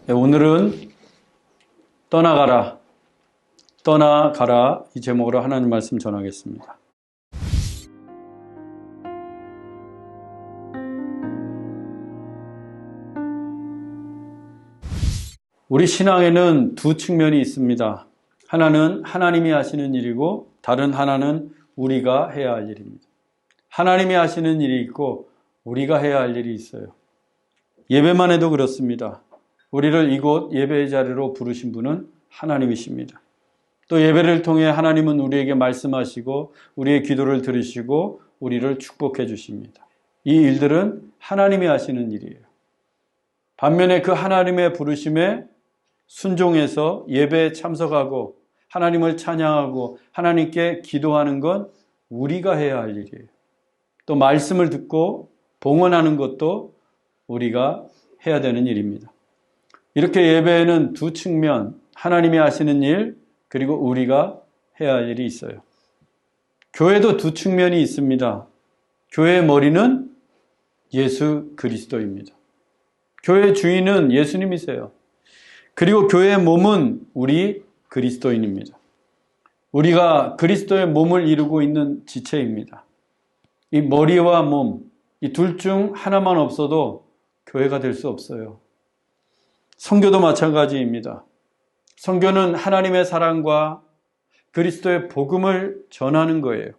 네, 오늘은 떠나가라, 떠나가라 이 제목으로 하나님 말씀 전하겠습니다. 우리 신앙에는 두 측면이 있습니다. 하나는 하나님이 하시는 일이고 다른 하나는 우리가 해야 할 일입니다. 하나님이 하시는 일이 있고 우리가 해야 할 일이 있어요. 예배만 해도 그렇습니다. 우리를 이곳 예배의 자리로 부르신 분은 하나님이십니다. 또 예배를 통해 하나님은 우리에게 말씀하시고 우리의 기도를 들으시고 우리를 축복해 주십니다. 이 일들은 하나님이 하시는 일이에요. 반면에 그 하나님의 부르심에 순종해서 예배에 참석하고 하나님을 찬양하고 하나님께 기도하는 건 우리가 해야 할 일이에요. 또 말씀을 듣고 봉헌하는 것도 우리가 해야 되는 일입니다. 이렇게 예배에는 두 측면, 하나님이 하시는 일, 그리고 우리가 해야 할 일이 있어요. 교회도 두 측면이 있습니다. 교회의 머리는 예수 그리스도입니다. 교회의 주인은 예수님이세요. 그리고 교회의 몸은 우리 그리스도인입니다. 우리가 그리스도의 몸을 이루고 있는 지체입니다. 이 머리와 몸, 이 둘 중 하나만 없어도 교회가 될 수 없어요. 선교도 마찬가지입니다. 선교는 하나님의 사랑과 그리스도의 복음을 전하는 거예요.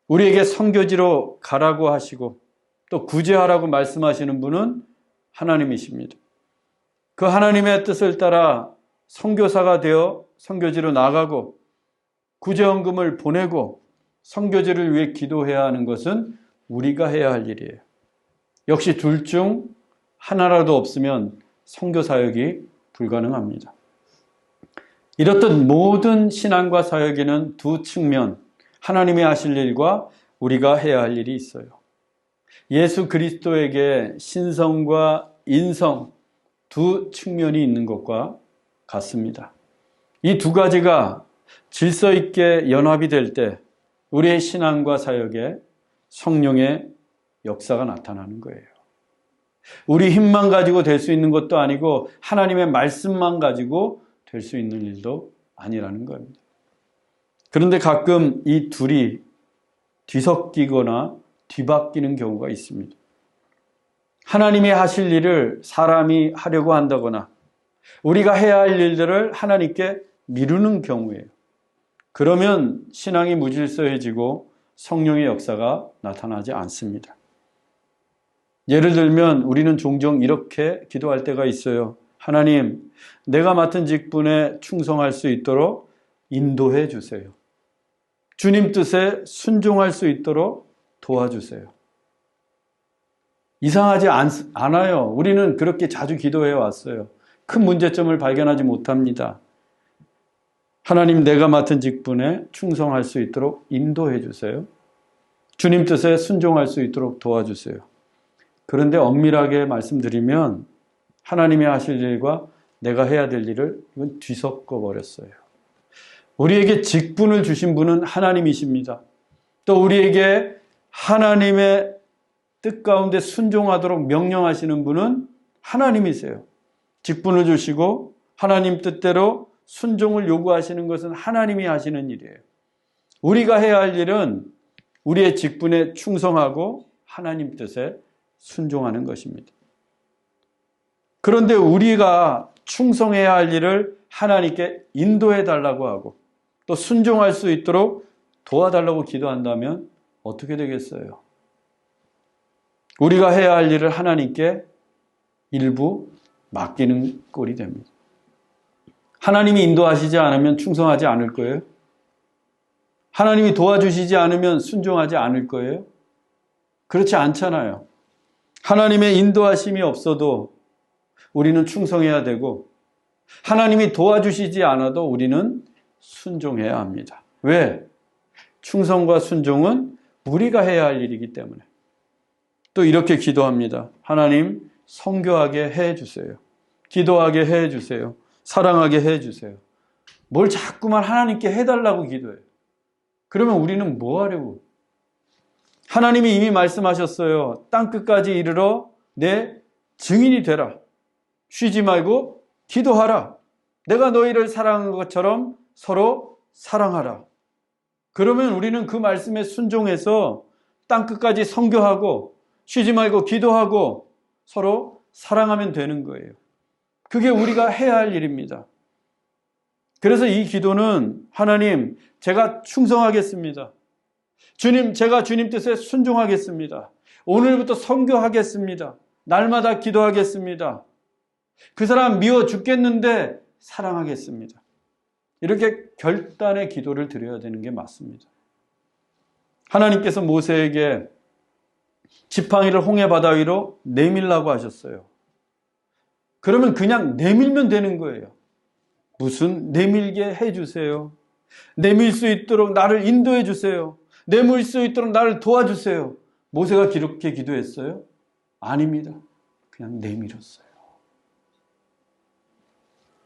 우리에게 선교지로 가라고 하시고 또 구제하라고 말씀하시는 분은 하나님이십니다. 그 하나님의 뜻을 따라 선교사가 되어 선교지로 나가고 구제헌금을 보내고 선교지를 위해 기도해야 하는 것은 우리가 해야 할 일이에요. 역시 둘 중 하나라도 없으면 선교 사역이 불가능합니다. 이렇듯 모든 신앙과 사역에는 두 측면, 하나님이 하실 일과 우리가 해야 할 일이 있어요. 예수 그리스도에게 신성과 인성 두 측면이 있는 것과 같습니다. 이 두 가지가 질서 있게 연합이 될 때 우리의 신앙과 사역에 성령의 역사가 나타나는 거예요. 우리 힘만 가지고 될 수 있는 것도 아니고 하나님의 말씀만 가지고 될 수 있는 일도 아니라는 겁니다. 그런데 가끔 이 둘이 뒤섞이거나 뒤바뀌는 경우가 있습니다. 하나님이 하실 일을 사람이 하려고 한다거나 우리가 해야 할 일들을 하나님께 미루는 경우예요. 그러면 신앙이 무질서해지고 성령의 역사가 나타나지 않습니다. 예를 들면 우리는 종종 이렇게 기도할 때가 있어요. 하나님, 내가 맡은 직분에 충성할 수 있도록 인도해 주세요. 주님 뜻에 순종할 수 있도록 도와주세요. 이상하지 않아요. 우리는 그렇게 자주 기도해 왔어요. 큰 문제점을 발견하지 못합니다. 하나님, 내가 맡은 직분에 충성할 수 있도록 인도해 주세요. 주님 뜻에 순종할 수 있도록 도와주세요. 그런데 엄밀하게 말씀드리면 하나님이 하실 일과 내가 해야 될 일을 이건 뒤섞어 버렸어요. 우리에게 직분을 주신 분은 하나님이십니다. 또 우리에게 하나님의 뜻 가운데 순종하도록 명령하시는 분은 하나님이세요. 직분을 주시고 하나님 뜻대로 순종을 요구하시는 것은 하나님이 하시는 일이에요. 우리가 해야 할 일은 우리의 직분에 충성하고 하나님 뜻에 순종하는 것입니다. 그런데 우리가 충성해야 할 일을 하나님께 인도해 달라고 하고 또 순종할 수 있도록 도와달라고 기도한다면 어떻게 되겠어요? 우리가 해야 할 일을 하나님께 일부 맡기는 꼴이 됩니다. 하나님이 인도하시지 않으면 충성하지 않을 거예요? 하나님이 도와주시지 않으면 순종하지 않을 거예요? 그렇지 않잖아요. 하나님의 인도하심이 없어도 우리는 충성해야 되고 하나님이 도와주시지 않아도 우리는 순종해야 합니다. 왜? 충성과 순종은 우리가 해야 할 일이기 때문에. 또 이렇게 기도합니다. 하나님, 선교하게 해주세요. 기도하게 해주세요. 사랑하게 해주세요. 뭘 자꾸만 하나님께 해달라고 기도해요. 그러면 우리는 뭐 하려고? 하나님이 이미 말씀하셨어요. 땅끝까지 이르러 내 증인이 되라. 쉬지 말고 기도하라. 내가 너희를 사랑한 것처럼 서로 사랑하라. 그러면 우리는 그 말씀에 순종해서 땅끝까지 선교하고 쉬지 말고 기도하고 서로 사랑하면 되는 거예요. 그게 우리가 해야 할 일입니다. 그래서 이 기도는 하나님, 제가 충성하겠습니다. 주님, 제가 주님 뜻에 순종하겠습니다. 오늘부터 선교하겠습니다. 날마다 기도하겠습니다. 그 사람 미워 죽겠는데 사랑하겠습니다. 이렇게 결단의 기도를 드려야 되는 게 맞습니다. 하나님께서 모세에게 지팡이를 홍해 바다 위로 내밀라고 하셨어요. 그러면 그냥 내밀면 되는 거예요. 무슨 내밀게 해주세요. 내밀 수 있도록 나를 인도해 주세요. 내밀 수 있도록 나를 도와주세요. 모세가 그렇게 기도했어요? 아닙니다. 그냥 내밀었어요.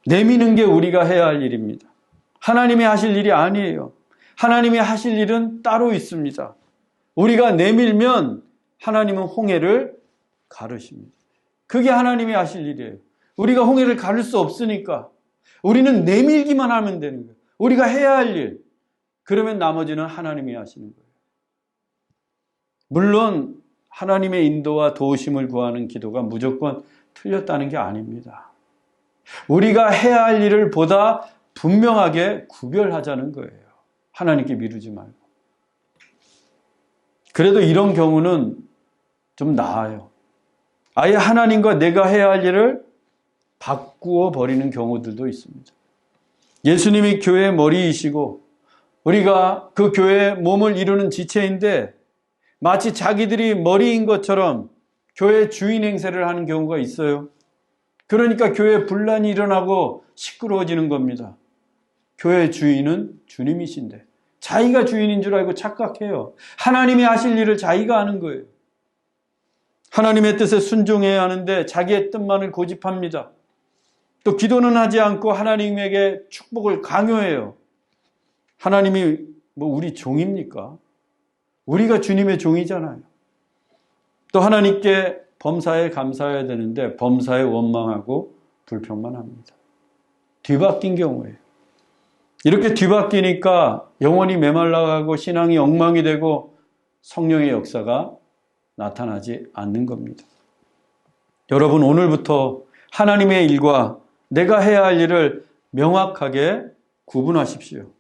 내미는 게 우리가 해야 할 일입니다. 하나님이 하실 일이 아니에요. 하나님이 하실 일은 따로 있습니다. 우리가 내밀면 하나님은 홍해를 가르십니다. 그게 하나님이 하실 일이에요. 우리가 홍해를 가를 수 없으니까 우리는 내밀기만 하면 되는 거예요. 우리가 해야 할 일. 그러면 나머지는 하나님이 하시는 거예요. 물론 하나님의 인도와 도우심을 구하는 기도가 무조건 틀렸다는 게 아닙니다. 우리가 해야 할 일을 보다 분명하게 구별하자는 거예요. 하나님께 미루지 말고. 그래도 이런 경우는 좀 나아요. 아예 하나님과 내가 해야 할 일을 바꾸어 버리는 경우들도 있습니다. 예수님이 교회의 머리이시고 우리가 그 교회의 몸을 이루는 지체인데 마치 자기들이 머리인 것처럼 교회 주인 행세를 하는 경우가 있어요. 그러니까 교회에 분란이 일어나고 시끄러워지는 겁니다. 교회 주인은 주님이신데 자기가 주인인 줄 알고 착각해요. 하나님이 하실 일을 자기가 하는 거예요. 하나님의 뜻에 순종해야 하는데 자기의 뜻만을 고집합니다. 또 기도는 하지 않고 하나님에게 축복을 강요해요. 하나님이 우리 종입니까? 우리가 주님의 종이잖아요. 또 하나님께 범사에 감사해야 되는데 범사에 원망하고 불평만 합니다. 뒤바뀐 경우예요. 이렇게 뒤바뀌니까 영혼이 메말라가고 신앙이 엉망이 되고 성령의 역사가 나타나지 않는 겁니다. 여러분, 오늘부터 하나님의 일과 내가 해야 할 일을 명확하게 구분하십시오.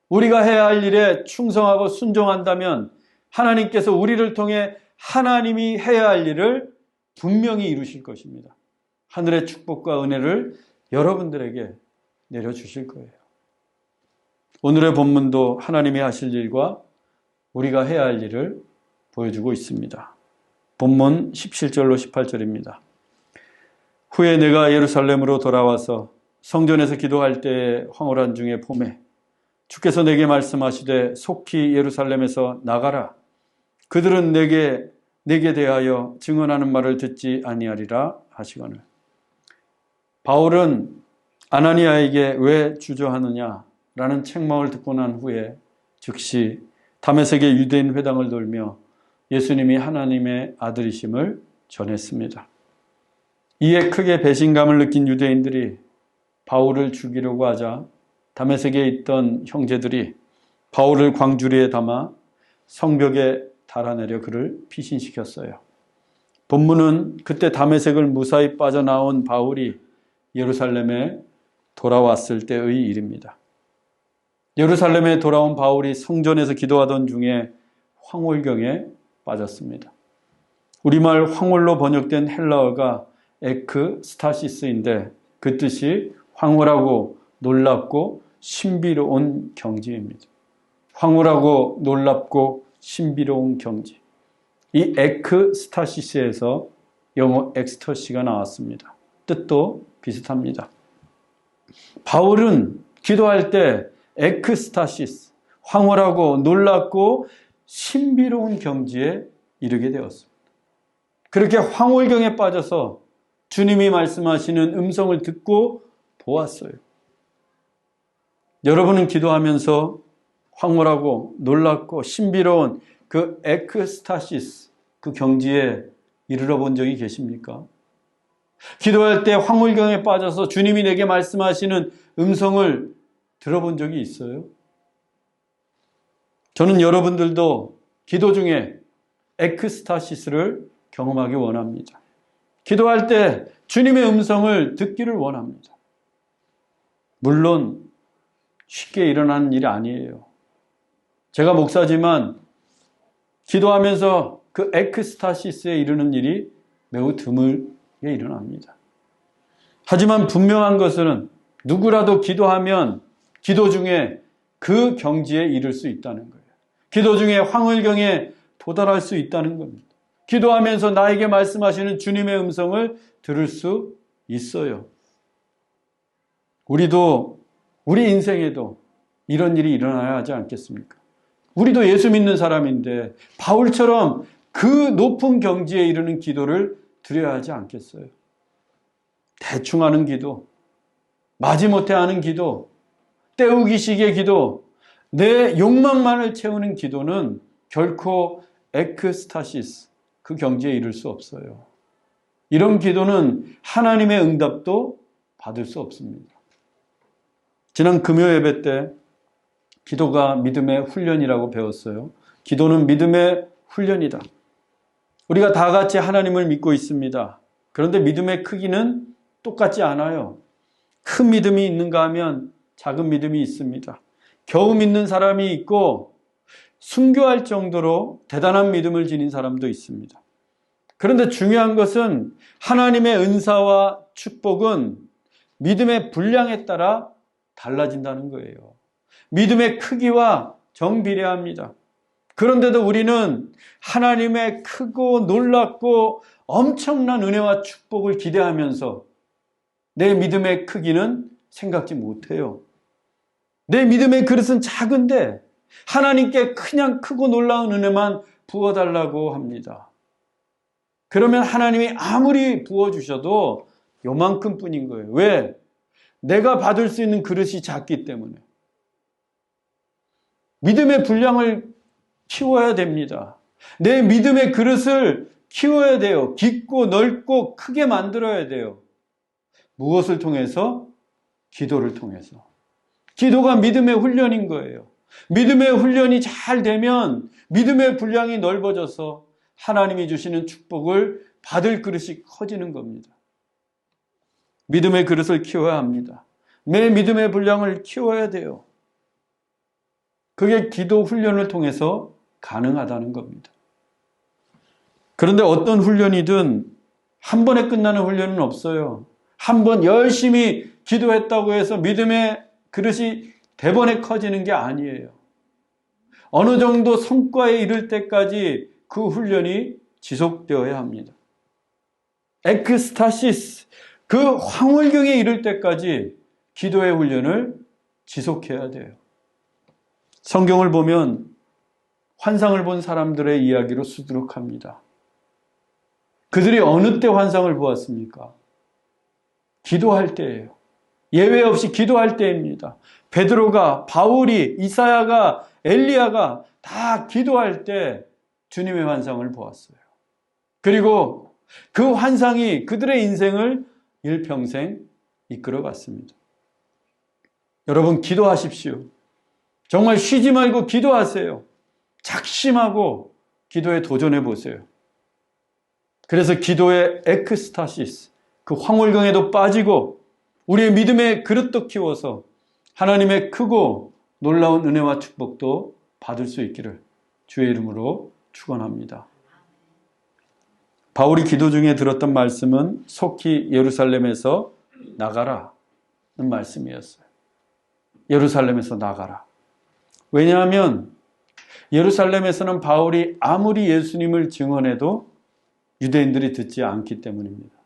우리가 해야 할 일에 충성하고 순종한다면 하나님께서 우리를 통해 하나님이 해야 할 일을 분명히 이루실 것입니다. 하늘의 축복과 은혜를 여러분들에게 내려주실 거예요. 오늘의 본문도 하나님이 하실 일과 우리가 해야 할 일을 보여주고 있습니다. 본문 17절로 18절입니다. 후에 내가 예루살렘으로 돌아와서 성전에서 기도할 때에 황홀한 중에 봄에 주께서 내게 말씀하시되 속히 예루살렘에서 나가라. 그들은 내게 대하여 증언하는 말을 듣지 아니하리라 하시거늘. 바울은 아나니아에게 왜 주저하느냐라는 책망을 듣고 난 후에 즉시 다메섹의 유대인 회당을 돌며 예수님이 하나님의 아들이심을 전했습니다. 이에 크게 배신감을 느낀 유대인들이 바울을 죽이려고 하자 다메섹에 있던 형제들이 바울을 광주리에 담아 성벽에 달아내려 그를 피신시켰어요. 본문은 그때 다메섹을 무사히 빠져나온 바울이 예루살렘에 돌아왔을 때의 일입니다. 예루살렘에 돌아온 바울이 성전에서 기도하던 중에 황홀경에 빠졌습니다. 우리말 황홀로 번역된 헬라어가 에크스타시스인데 그 뜻이 황홀하고 놀랍고 신비로운 경지입니다. 황홀하고 놀랍고 신비로운 경지. 이 에크스타시스에서 영어 엑스터시가 나왔습니다. 뜻도 비슷합니다. 바울은 기도할 때 에크스타시스, 황홀하고 놀랍고 신비로운 경지에 이르게 되었습니다. 그렇게 황홀경에 빠져서 주님이 말씀하시는 음성을 듣고 보았어요. 여러분은 기도하면서 황홀하고 놀랍고 신비로운 그 에크스타시스, 그 경지에 이르러 본 적이 계십니까? 기도할 때 황홀경에 빠져서 주님이 내게 말씀하시는 음성을 들어본 적이 있어요? 저는 여러분들도 기도 중에 에크스타시스를 경험하기 원합니다. 기도할 때 주님의 음성을 듣기를 원합니다. 물론 쉽게 일어나는 일이 아니에요. 제가 목사지만 기도하면서 그 에크스타시스에 이르는 일이 매우 드물게 일어납니다. 하지만 분명한 것은 누구라도 기도하면 기도 중에 그 경지에 이를 수 있다는 거예요. 기도 중에 황홀경에 도달할 수 있다는 겁니다. 기도하면서 나에게 말씀하시는 주님의 음성을 들을 수 있어요. 우리도 우리 인생에도 이런 일이 일어나야 하지 않겠습니까? 우리도 예수 믿는 사람인데 바울처럼 그 높은 경지에 이르는 기도를 드려야 하지 않겠어요? 대충 하는 기도, 마지못해 하는 기도, 때우기식의 기도, 내 욕망만을 채우는 기도는 결코 에크스타시스, 그 경지에 이를 수 없어요. 이런 기도는 하나님의 응답도 받을 수 없습니다. 지난 금요 예배 때 기도가 믿음의 훈련이라고 배웠어요. 기도는 믿음의 훈련이다. 우리가 다 같이 하나님을 믿고 있습니다. 그런데 믿음의 크기는 똑같지 않아요. 큰 믿음이 있는가 하면 작은 믿음이 있습니다. 겨우 믿는 사람이 있고 순교할 정도로 대단한 믿음을 지닌 사람도 있습니다. 그런데 중요한 것은 하나님의 은사와 축복은 믿음의 분량에 따라 달라진다는 거예요. 믿음의 크기와 정비례합니다. 그런데도 우리는 하나님의 크고 놀랍고 엄청난 은혜와 축복을 기대하면서 내 믿음의 크기는 생각지 못해요. 내 믿음의 그릇은 작은데 하나님께 그냥 크고 놀라운 은혜만 부어달라고 합니다. 그러면 하나님이 아무리 부어주셔도 요만큼 뿐인 거예요. 왜? 내가 받을 수 있는 그릇이 작기 때문에. 믿음의 분량을 키워야 됩니다. 내 믿음의 그릇을 키워야 돼요. 깊고 넓고 크게 만들어야 돼요. 무엇을 통해서? 기도를 통해서. 기도가 믿음의 훈련인 거예요. 믿음의 훈련이 잘 되면 믿음의 분량이 넓어져서 하나님이 주시는 축복을 받을 그릇이 커지는 겁니다. 믿음의 그릇을 키워야 합니다. 내 믿음의 분량을 키워야 돼요. 그게 기도 훈련을 통해서 가능하다는 겁니다. 그런데 어떤 훈련이든 한 번에 끝나는 훈련은 없어요. 한 번 열심히 기도했다고 해서 믿음의 그릇이 대번에 커지는 게 아니에요. 어느 정도 성과에 이를 때까지 그 훈련이 지속되어야 합니다. 에크스타시스, 그 황홀경에 이를 때까지 기도의 훈련을 지속해야 돼요. 성경을 보면 환상을 본 사람들의 이야기로 수두룩합니다. 그들이 어느 때 환상을 보았습니까? 기도할 때예요. 예외 없이 기도할 때입니다. 베드로가, 바울이, 이사야가, 엘리야가 다 기도할 때 주님의 환상을 보았어요. 그리고 그 환상이 그들의 인생을 일평생 이끌어갔습니다. 여러분, 기도하십시오. 정말 쉬지 말고 기도하세요. 작심하고 기도에 도전해 보세요. 그래서 기도의 에크스타시스, 그 황홀경에도 빠지고 우리의 믿음의 그릇도 키워서 하나님의 크고 놀라운 은혜와 축복도 받을 수 있기를 주의 이름으로 축원합니다. 바울이 기도 중에 들었던 말씀은 속히 예루살렘에서 나가라는 말씀이었어요. 예루살렘에서 나가라. 왜냐하면 예루살렘에서는 바울이 아무리 예수님을 증언해도 유대인들이 듣지 않기 때문입니다.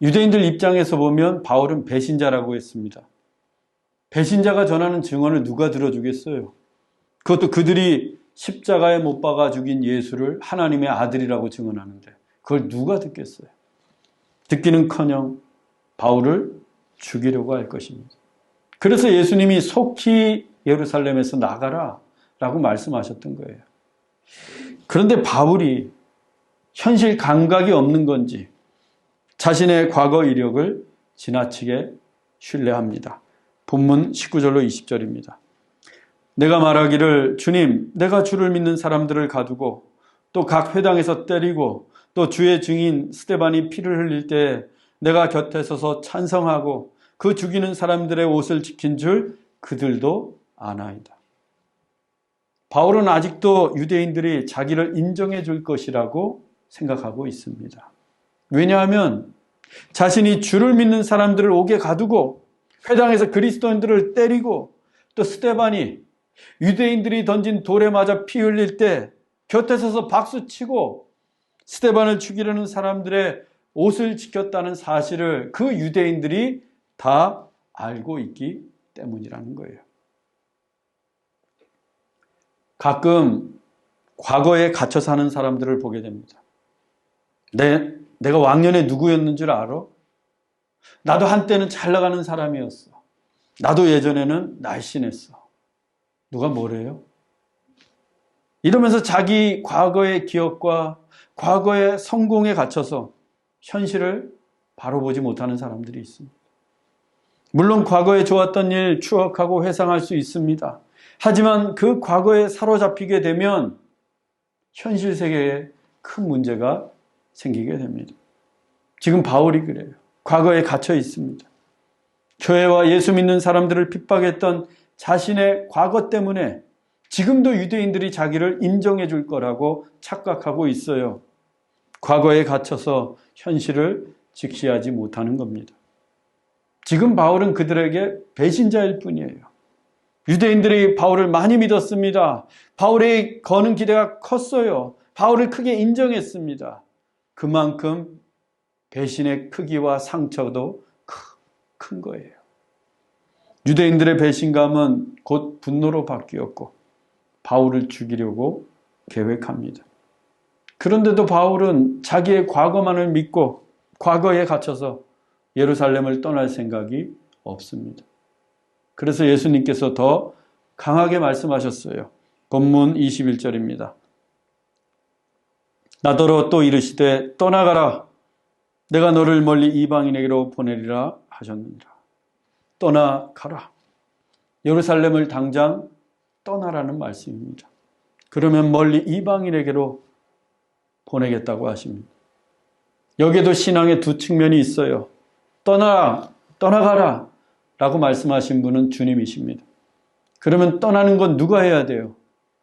유대인들 입장에서 보면 바울은 배신자라고 했습니다. 배신자가 전하는 증언을 누가 들어주겠어요? 그것도 그들이 십자가에 못 박아 죽인 예수를 하나님의 아들이라고 증언하는데 그걸 누가 듣겠어요? 듣기는커녕 바울을 죽이려고 할 것입니다. 그래서 예수님이 속히 예루살렘에서 나가라 라고 말씀하셨던 거예요. 그런데 바울이 현실 감각이 없는 건지 자신의 과거 이력을 지나치게 신뢰합니다. 본문 19절로 20절입니다. 내가 말하기를 주님, 내가 주를 믿는 사람들을 가두고 또 각 회당에서 때리고 또 주의 증인 스데반이 피를 흘릴 때 내가 곁에 서서 찬성하고 그 죽이는 사람들의 옷을 지킨 줄 그들도 아나이다. 바울은 아직도 유대인들이 자기를 인정해 줄 것이라고 생각하고 있습니다. 왜냐하면 자신이 주를 믿는 사람들을 옥에 가두고 회당에서 그리스도인들을 때리고 또 스데반이 유대인들이 던진 돌에 맞아 피 흘릴 때 곁에 서서 박수치고 스데반을 죽이려는 사람들의 옷을 지켰다는 사실을 그 유대인들이 다 알고 있기 때문이라는 거예요. 가끔 과거에 갇혀 사는 사람들을 보게 됩니다. 내가 왕년에 누구였는 줄 알아? 나도 한때는 잘 나가는 사람이었어. 나도 예전에는 날씬했어. 누가 뭐래요? 이러면서 자기 과거의 기억과 과거의 성공에 갇혀서 현실을 바로 보지 못하는 사람들이 있습니다. 물론 과거에 좋았던 일 추억하고 회상할 수 있습니다. 하지만 그 과거에 사로잡히게 되면 현실 세계에 큰 문제가 생기게 됩니다. 지금 바울이 그래요. 과거에 갇혀 있습니다. 교회와 예수 믿는 사람들을 핍박했던 자신의 과거 때문에 지금도 유대인들이 자기를 인정해 줄 거라고 착각하고 있어요. 과거에 갇혀서 현실을 직시하지 못하는 겁니다. 지금 바울은 그들에게 배신자일 뿐이에요. 유대인들이 바울을 많이 믿었습니다. 바울의 거는 기대가 컸어요. 바울을 크게 인정했습니다. 그만큼 배신의 크기와 상처도 큰 거예요. 유대인들의 배신감은 곧 분노로 바뀌었고 바울을 죽이려고 계획합니다. 그런데도 바울은 자기의 과거만을 믿고 과거에 갇혀서 예루살렘을 떠날 생각이 없습니다. 그래서 예수님께서 더 강하게 말씀하셨어요. 본문 21절입니다. 나더러 또 이르시되 떠나가라. 내가 너를 멀리 이방인에게로 보내리라 하셨느니라. 떠나가라. 예루살렘을 당장 떠나라는 말씀입니다. 그러면 멀리 이방인에게로 보내겠다고 하십니다. 여기에도 신앙의 두 측면이 있어요. 떠나가라 라고 말씀하신 분은 주님이십니다. 그러면 떠나는 건 누가 해야 돼요?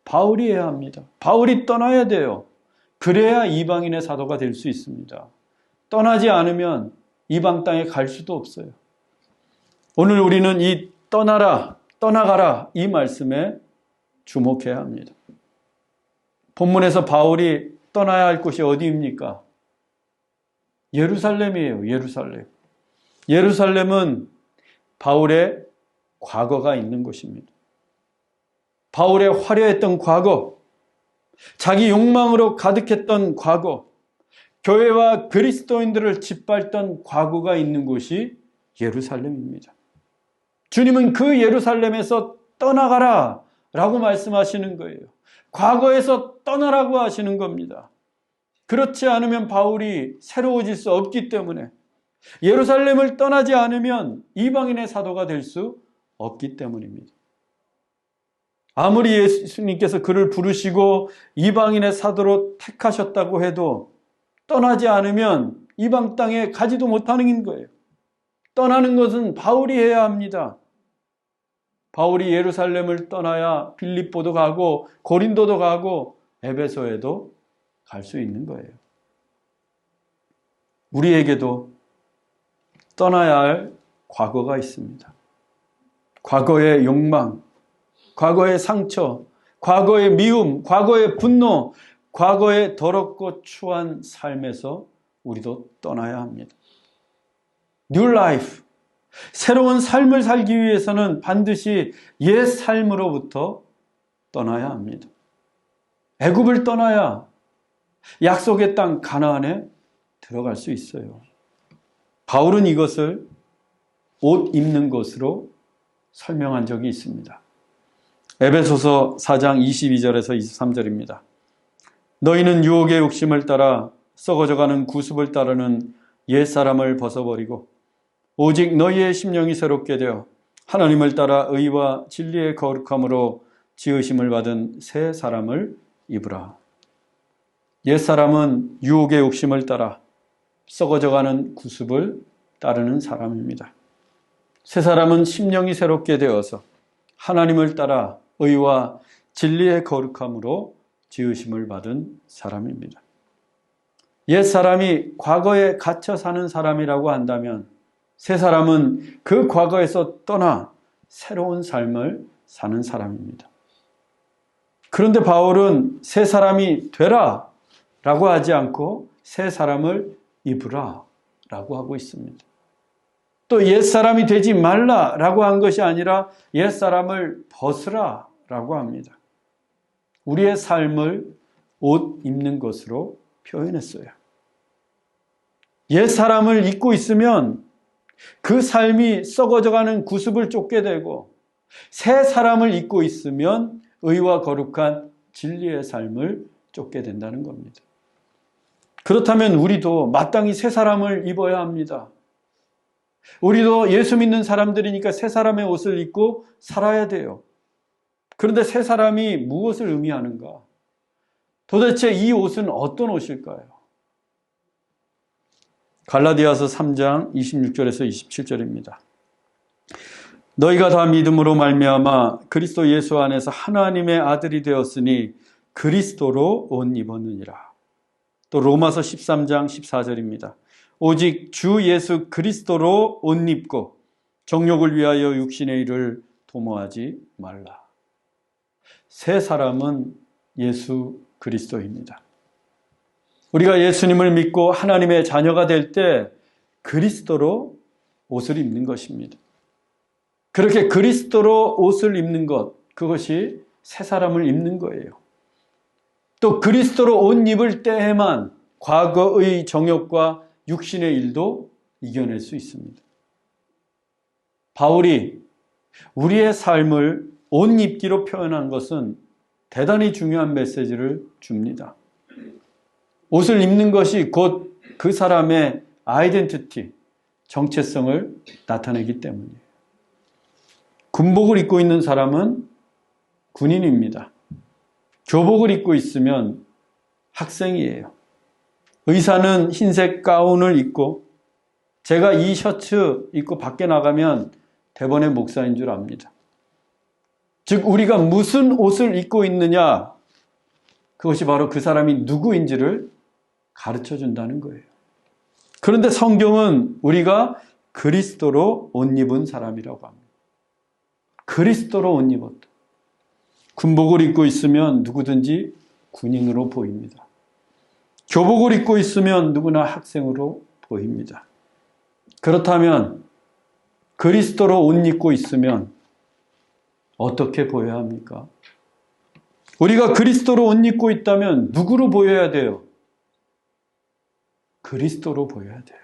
바울이 해야 합니다. 바울이 떠나야 돼요. 그래야 이방인의 사도가 될 수 있습니다. 떠나지 않으면 이방 땅에 갈 수도 없어요. 오늘 우리는 이 떠나가라 이 말씀에 주목해야 합니다. 본문에서 바울이 떠나야 할 곳이 어디입니까? 예루살렘이에요. 예루살렘. 예루살렘은 바울의 과거가 있는 곳입니다. 바울의 화려했던 과거, 자기 욕망으로 가득했던 과거, 교회와 그리스도인들을 짓밟던 과거가 있는 곳이 예루살렘입니다. 주님은 그 예루살렘에서 떠나가라 라고 말씀하시는 거예요. 과거에서 떠나라고 하시는 겁니다. 그렇지 않으면 바울이 새로워질 수 없기 때문에 예루살렘을 떠나지 않으면 이방인의 사도가 될 수 없기 때문입니다. 아무리 예수님께서 그를 부르시고 이방인의 사도로 택하셨다고 해도 떠나지 않으면 이방 땅에 가지도 못하는 거예요. 떠나는 것은 바울이 해야 합니다. 바울이 예루살렘을 떠나야 빌립보도 가고 고린도도 가고 에베소에도 갈 수 있는 거예요. 우리에게도 떠나야 할 과거가 있습니다. 과거의 욕망, 과거의 상처, 과거의 미움, 과거의 분노, 과거의 더럽고 추한 삶에서 우리도 떠나야 합니다. New life, 새로운 삶을 살기 위해서는 반드시 옛 삶으로부터 떠나야 합니다. 애굽을 떠나야 약속의 땅 가나안에 들어갈 수 있어요. 바울은 이것을 옷 입는 것으로 설명한 적이 있습니다. 에베소서 4장 22절에서 23절입니다. 너희는 유혹의 욕심을 따라 썩어져가는 구습을 따르는 옛사람을 벗어버리고 오직 너희의 심령이 새롭게 되어 하나님을 따라 의와 진리의 거룩함으로 지으심을 받은 새 사람을 입으라. 옛사람은 유혹의 욕심을 따라 썩어져가는 구습을 따르는 사람입니다. 새 사람은 심령이 새롭게 되어서 하나님을 따라 의와 진리의 거룩함으로 지으심을 받은 사람입니다. 옛사람이 과거에 갇혀 사는 사람이라고 한다면 새 사람은 그 과거에서 떠나 새로운 삶을 사는 사람입니다. 그런데 바울은 새 사람이 되라 라고 하지 않고 새 사람을 입으라 라고 하고 있습니다. 또 옛사람이 되지 말라 라고 한 것이 아니라 옛사람을 벗으라 라고 합니다. 우리의 삶을 옷 입는 것으로 표현했어요. 옛사람을 입고 있으면 그 삶이 썩어져가는 구습을 쫓게 되고 새 사람을 입고 있으면 의와 거룩한 진리의 삶을 쫓게 된다는 겁니다. 그렇다면 우리도 마땅히 새 사람을 입어야 합니다. 우리도 예수 믿는 사람들이니까 새 사람의 옷을 입고 살아야 돼요. 그런데 새 사람이 무엇을 의미하는가? 도대체 이 옷은 어떤 옷일까요? 갈라디아서 3장 26절에서 27절입니다. 너희가 다 믿음으로 말미암아 그리스도 예수 안에서 하나님의 아들이 되었으니 그리스도로 옷 입었느니라. 또 로마서 13장 14절입니다. 오직 주 예수 그리스도로 옷 입고 정욕을 위하여 육신의 일을 도모하지 말라. 새 사람은 예수 그리스도입니다. 우리가 예수님을 믿고 하나님의 자녀가 될 때 그리스도로 옷을 입는 것입니다. 그렇게 그리스도로 옷을 입는 것, 그것이 새 사람을 입는 거예요. 또 그리스도로 옷 입을 때에만 과거의 정욕과 육신의 일도 이겨낼 수 있습니다. 바울이 우리의 삶을 옷 입기로 표현한 것은 대단히 중요한 메시지를 줍니다. 옷을 입는 것이 곧 그 사람의 아이덴티티, 정체성을 나타내기 때문이에요. 군복을 입고 있는 사람은 군인입니다. 교복을 입고 있으면 학생이에요. 의사는 흰색 가운을 입고 제가 이 셔츠 입고 밖에 나가면 대번의 목사인 줄 압니다. 즉 우리가 무슨 옷을 입고 있느냐, 그것이 바로 그 사람이 누구인지를 가르쳐 준다는 거예요. 그런데 성경은 우리가 그리스도로 옷 입은 사람이라고 합니다. 그리스도로 옷 입었다. 군복을 입고 있으면 누구든지 군인으로 보입니다. 교복을 입고 있으면 누구나 학생으로 보입니다. 그렇다면 그리스도로 옷 입고 있으면 어떻게 보여야 합니까? 우리가 그리스도로 옷 입고 있다면 누구로 보여야 돼요? 그리스도로 보여야 돼요.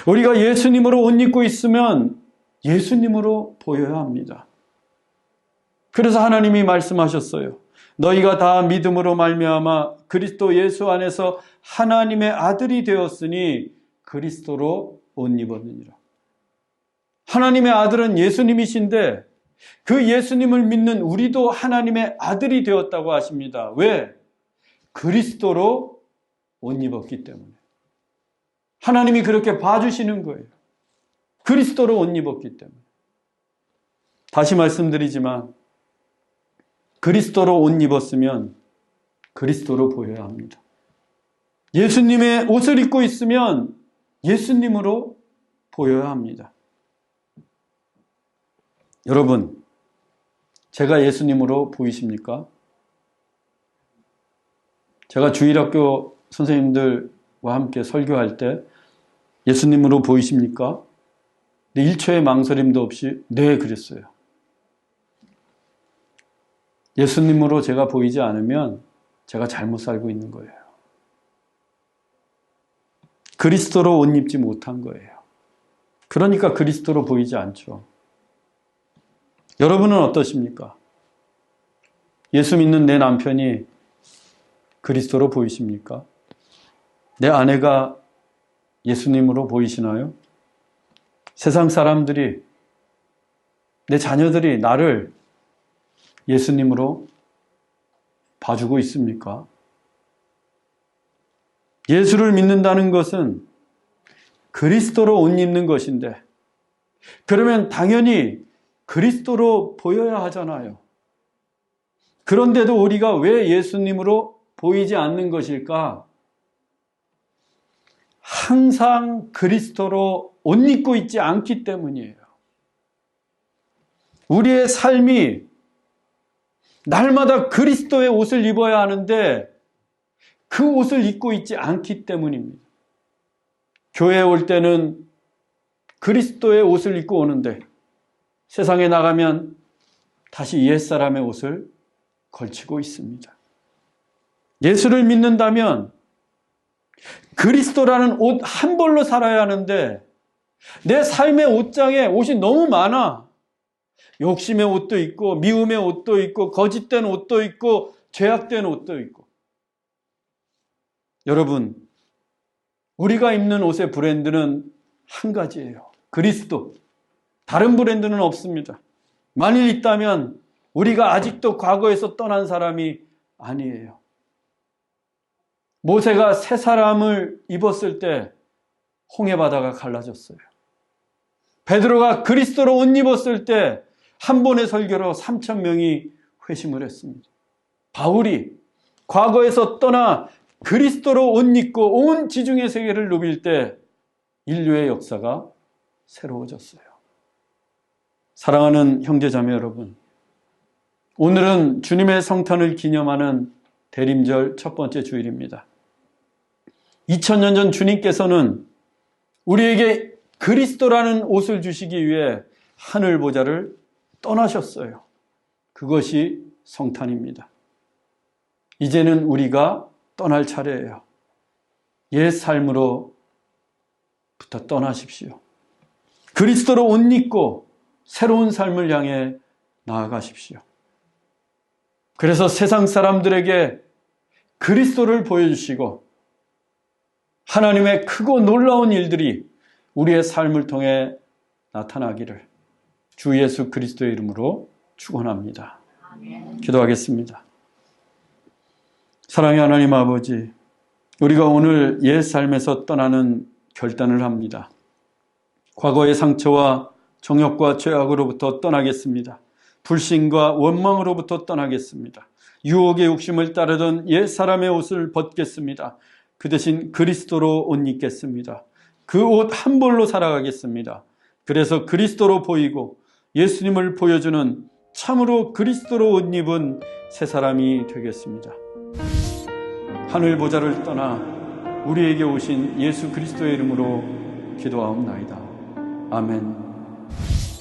우리가 예수님으로 옷 입고 있으면 예수님으로 보여야 합니다. 그래서 하나님이 말씀하셨어요. 너희가 다 믿음으로 말미암아 그리스도 예수 안에서 하나님의 아들이 되었으니 그리스도로 옷 입었느니라. 하나님의 아들은 예수님이신데 그 예수님을 믿는 우리도 하나님의 아들이 되었다고 하십니다. 왜? 그리스도로 옷 입었기 때문에. 하나님이 그렇게 봐주시는 거예요. 그리스도로 옷 입었기 때문에. 다시 말씀드리지만 그리스도로 옷 입었으면 그리스도로 보여야 합니다. 예수님의 옷을 입고 있으면 예수님으로 보여야 합니다. 여러분, 제가 예수님으로 보이십니까? 제가 주일학교 선생님들과 함께 설교할 때 예수님으로 보이십니까? 1초의 망설임도 없이 네, 그랬어요. 예수님으로 제가 보이지 않으면 제가 잘못 살고 있는 거예요. 그리스도로 옷 입지 못한 거예요. 그러니까 그리스도로 보이지 않죠. 여러분은 어떠십니까? 예수 믿는 내 남편이 그리스도로 보이십니까? 내 아내가 예수님으로 보이시나요? 세상 사람들이, 내 자녀들이 나를 예수님으로 봐주고 있습니까? 예수를 믿는다는 것은 그리스도로 옷 입는 것인데, 그러면 당연히 그리스도로 보여야 하잖아요. 그런데도 우리가 왜 예수님으로 보이지 않는 것일까? 항상 그리스도로 옷 입고 있지 않기 때문이에요. 우리의 삶이 날마다 그리스도의 옷을 입어야 하는데 그 옷을 입고 있지 않기 때문입니다. 교회에 올 때는 그리스도의 옷을 입고 오는데 세상에 나가면 다시 옛사람의 옷을 걸치고 있습니다. 예수를 믿는다면 그리스도라는 옷 한 벌로 살아야 하는데 내 삶의 옷장에 옷이 너무 많아. 욕심의 옷도 있고 미움의 옷도 있고 거짓된 옷도 있고 죄악된 옷도 있고. 여러분, 우리가 입는 옷의 브랜드는 한 가지예요. 그리스도. 다른 브랜드는 없습니다. 만일 있다면 우리가 아직도 과거에서 떠난 사람이 아니에요. 모세가 새 사람을 입었을 때 홍해바다가 갈라졌어요. 베드로가 그리스도로 옷 입었을 때 한 번의 설교로 3,000명이 회심을 했습니다. 바울이 과거에서 떠나 그리스도로 옷 입고 온 지중해 세계를 누빌 때 인류의 역사가 새로워졌어요. 사랑하는 형제자매 여러분, 오늘은 주님의 성탄을 기념하는 대림절 첫 번째 주일입니다. 2000년 전 주님께서는 우리에게 그리스도라는 옷을 주시기 위해 하늘 보좌를 떠나셨어요. 그것이 성탄입니다. 이제는 우리가 떠날 차례예요. 옛 삶으로부터 떠나십시오. 그리스도로 옷 입고 새로운 삶을 향해 나아가십시오. 그래서 세상 사람들에게 그리스도를 보여주시고 하나님의 크고 놀라운 일들이 우리의 삶을 통해 나타나기를 주 예수 그리스도의 이름으로 축원합니다. 기도하겠습니다. 사랑의 하나님 아버지, 우리가 오늘 옛 삶에서 떠나는 결단을 합니다. 과거의 상처와 정욕과 죄악으로부터 떠나겠습니다. 불신과 원망으로부터 떠나겠습니다. 유혹의 욕심을 따르던 옛 사람의 옷을 벗겠습니다. 그 대신 그리스도로 옷 입겠습니다. 그 옷 한 벌로 살아가겠습니다. 그래서 그리스도로 보이고 예수님을 보여주는 참으로 그리스도로 옷 입은 새 사람이 되겠습니다. 하늘 보좌를 떠나 우리에게 오신 예수 그리스도의 이름으로 기도하옵나이다. 아멘.